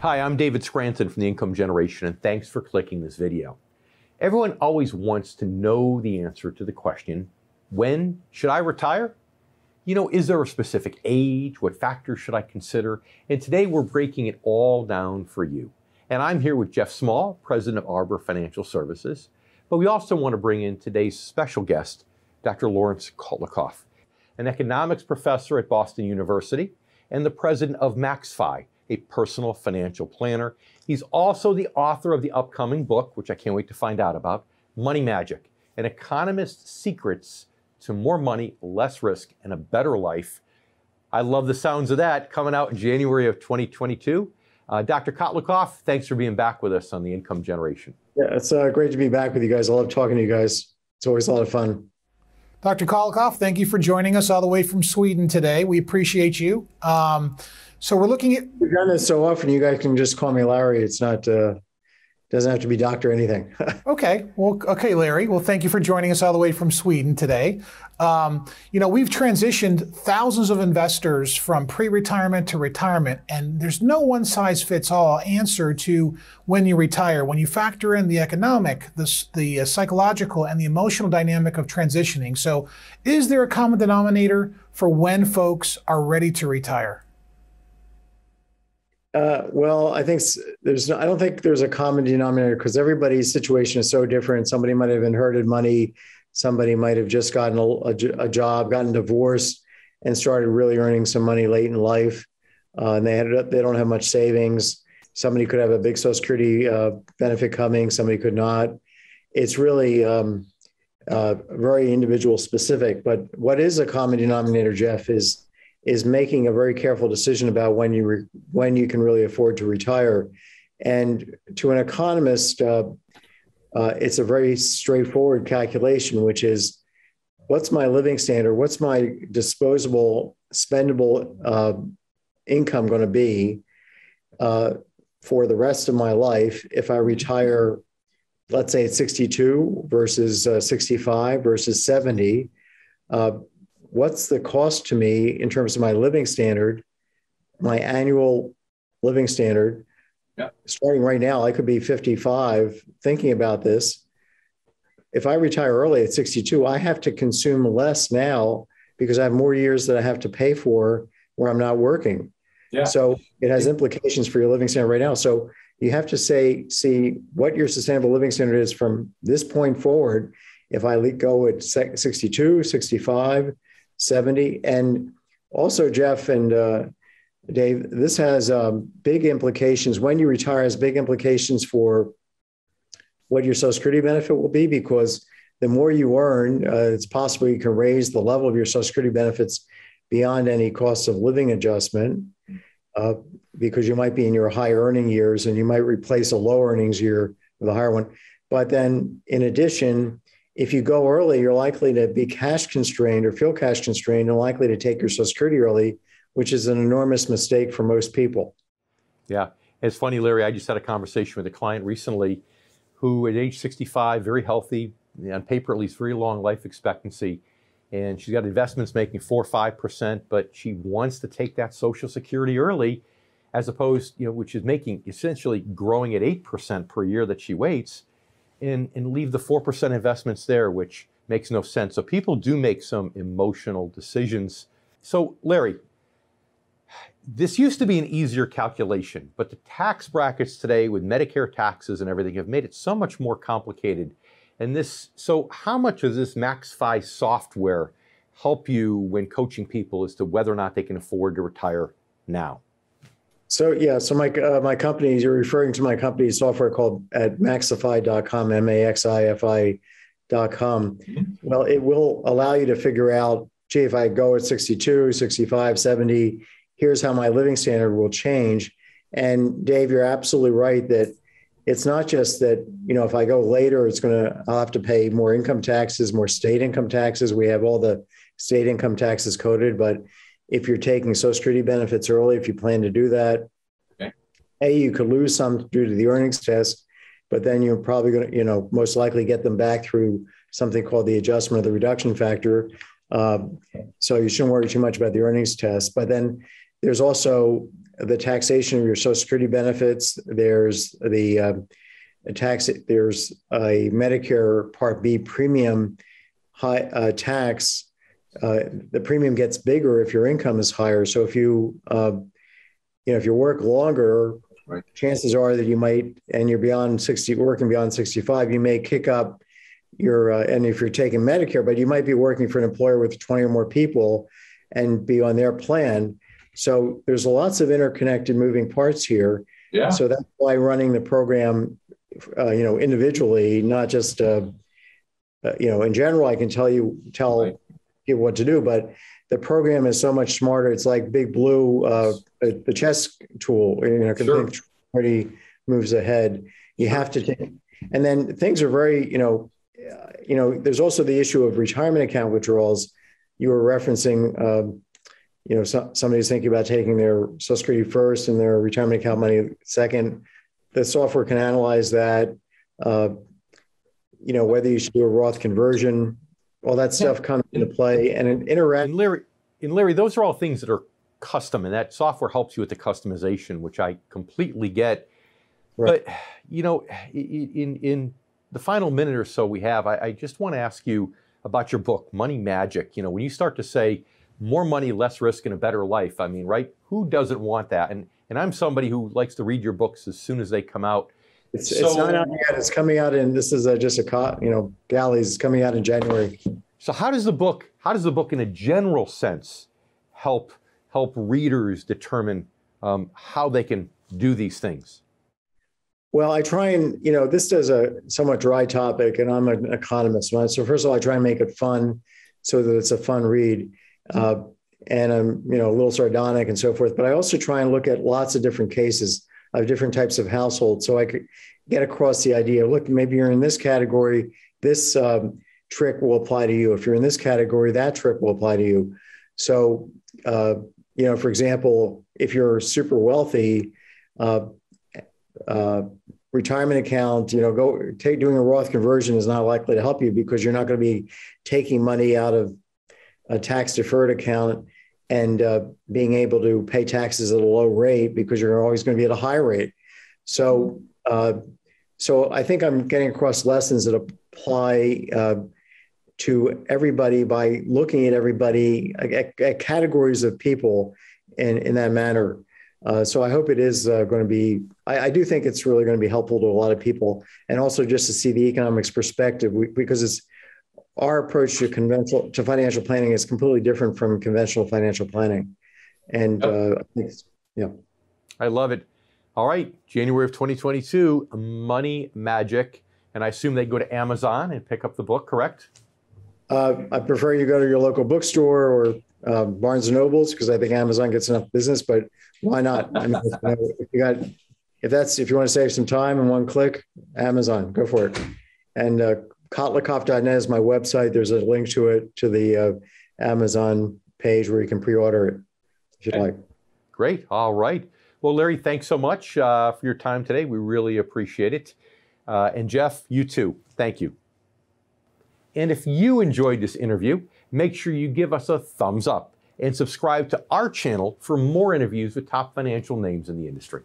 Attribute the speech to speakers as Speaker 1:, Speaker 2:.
Speaker 1: Hi, I'm David Scranton from the Income Generation, and thanks for clicking this video. Everyone always wants to know the answer to the question, when should I retire? You know, is there a specific age? What factors should I consider? And today we're breaking it all down for you. And I'm here with Jeff Small, President of Arbor Financial Services. But we also want to bring in today's special guest, Dr. Laurence Kotlikoff, an economics professor at Boston University and the president of Maxify, a personal financial planner. He's also the author of the upcoming book, which I can't wait to find out about, Money Magic, an economist's secrets to more money, less risk, and a better life. I love the sounds of that, coming out in January of 2022. Dr. Kotlikoff, thanks for being back with us on the Income Generation.
Speaker 2: Yeah, it's great to be back with you guys. I love talking to you guys. It's always a lot of fun.
Speaker 3: Dr. Kotlikoff, thank you for joining us all the way from Sweden today. We appreciate you. So we're looking at...
Speaker 2: We've done this so often, you guys can just call me Larry. It's not, doesn't have to be doctor or anything.
Speaker 3: Okay. Well, okay, Larry. Well, thank you for joining us all the way from Sweden today. You know, we've transitioned thousands of investors from pre-retirement to retirement, and there's no one-size-fits-all answer to when you retire. When you factor in the economic, the psychological, and the emotional dynamic of transitioning. So is there a common denominator for when folks are ready to retire?
Speaker 2: Well, I think I don't think there's a common denominator because everybody's situation is so different. Somebody might have inherited money. Somebody might have just gotten a job, gotten divorced, and started really earning some money late in life. And they don't have much savings. Somebody could have a big Social Security benefit coming. Somebody could not. It's really very individual specific. But what is a common denominator, Jeff, is making a very careful decision about when you can really afford to retire. And to an economist, it's a very straightforward calculation, which is what's my living standard? What's my disposable, spendable income going to be for the rest of my life if I retire, let's say at 62 versus 65 versus 70? What's the cost to me in terms of my living standard, my annual living standard? Yeah. Starting right now, I could be 55 thinking about this. If I retire early at 62, I have to consume less now because I have more years that I have to pay for where I'm not working. Yeah. So it has implications for your living standard right now. So you have to see what your sustainable living standard is from this point forward. If I go at 62, 65, 70. And also, Jeff and Dave, this has big implications. When you retire, has big implications for what your Social Security benefit will be, because the more you earn, it's possible you can raise the level of your Social Security benefits beyond any cost of living adjustment, because you might be in your high earning years and you might replace a low earnings year with a higher one. But then in addition, if you go early, you're likely to be cash constrained or feel cash constrained and likely to take your Social Security early, which is an enormous mistake for most people.
Speaker 1: Yeah. It's funny, Larry, I just had a conversation with a client recently who at age 65, very healthy, on paper at least very long life expectancy, and she's got investments making 4 or 5%, but she wants to take that Social Security early as opposed, which is making essentially growing at 8% per year that she waits. And leave the 4% investments there, which makes no sense. So people do make some emotional decisions. So Larry, this used to be an easier calculation, but the tax brackets today with Medicare taxes and everything have made it so much more complicated. So how much does this Maxify software help you when coaching people as to whether or not they can afford to retire now?
Speaker 2: So yeah, so my company, you're referring to my company's software called at Maxify.com, Maxify.com. Well, it will allow you to figure out, gee, if I go at 62, 65, 70, here's how my living standard will change. And Dave, you're absolutely right that it's not just that, if I go later, I'll have to pay more income taxes, more state income taxes. We have all the state income taxes coded, but if you're taking Social Security benefits early, if you plan to do that, okay, you could lose some due to the earnings test, but then you're probably going to, most likely get them back through something called the adjustment of the reduction factor. So you shouldn't worry too much about the earnings test. But then there's also the taxation of your Social Security benefits. There's the there's a Medicare Part B premium tax. The premium gets bigger if your income is higher. So if you if you work longer, right, chances are that you might, and you're beyond 60, working beyond 65, you may kick up your, and if you're taking Medicare, but you might be working for an employer with 20 or more people and be on their plan. So there's lots of interconnected moving parts here. Yeah. So that's why running the program, individually, not just, in general, I can tell right, people what to do, but the program is so much smarter. It's like Big Blue, the chess tool, can sure, think pretty moves ahead. You have to take, and then things are very, there's also the issue of retirement account withdrawals. You were referencing, somebody's thinking about taking their Social Security first and their retirement account money second. The software can analyze that, whether you should do a Roth conversion, all that stuff comes into play, and an interact.
Speaker 1: And Larry, those are all things that are custom, and that software helps you with the customization, which I completely get. Right. But, in the final minute or so we have, I just want to ask you about your book, Money Magic. When you start to say more money, less risk, and a better life, I mean, right? Who doesn't want that? And I'm somebody who likes to read your books as soon as they come out.
Speaker 2: It's not out yet. It's coming out in, this is just a, galleys, it's coming out in January.
Speaker 1: So how does the book in a general sense help readers determine how they can do these things?
Speaker 2: Well, I try and, this is a somewhat dry topic, and I'm an economist. Right? So first of all, I try and make it fun so that it's a fun read. And I'm, a little sardonic and so forth, but I also try and look at lots of different cases of different types of households. So I could get across the idea, look, maybe you're in this category, this trick will apply to you. If you're in this category, that trick will apply to you. So, for example, if you're super wealthy, retirement account, doing a Roth conversion is not likely to help you because you're not going to be taking money out of a tax deferred account and being able to pay taxes at a low rate because you're always going to be at a high rate. So, so I think I'm getting across lessons that apply to everybody by looking at everybody at categories of people in that manner. So I hope it is going to be, I do think it's really going to be helpful to a lot of people, and also just to see the economics perspective, because it's our approach to financial planning is completely different from conventional financial planning. And
Speaker 1: I love it. All right, January of 2022, Money Magic. And I assume they go to Amazon and pick up the book, correct?
Speaker 2: I prefer you go to your local bookstore or Barnes & Nobles, because I think Amazon gets enough business, but why not? I mean, if you want to save some time in one click, Amazon, go for it. And Kotlikoff.net is my website. There's a link to it, to the Amazon page where you can pre-order it if you'd like.
Speaker 1: Great. All right. Well, Larry, thanks so much for your time today. We really appreciate it. And Jeff, you too. Thank you. And if you enjoyed this interview, make sure you give us a thumbs up and subscribe to our channel for more interviews with top financial names in the industry.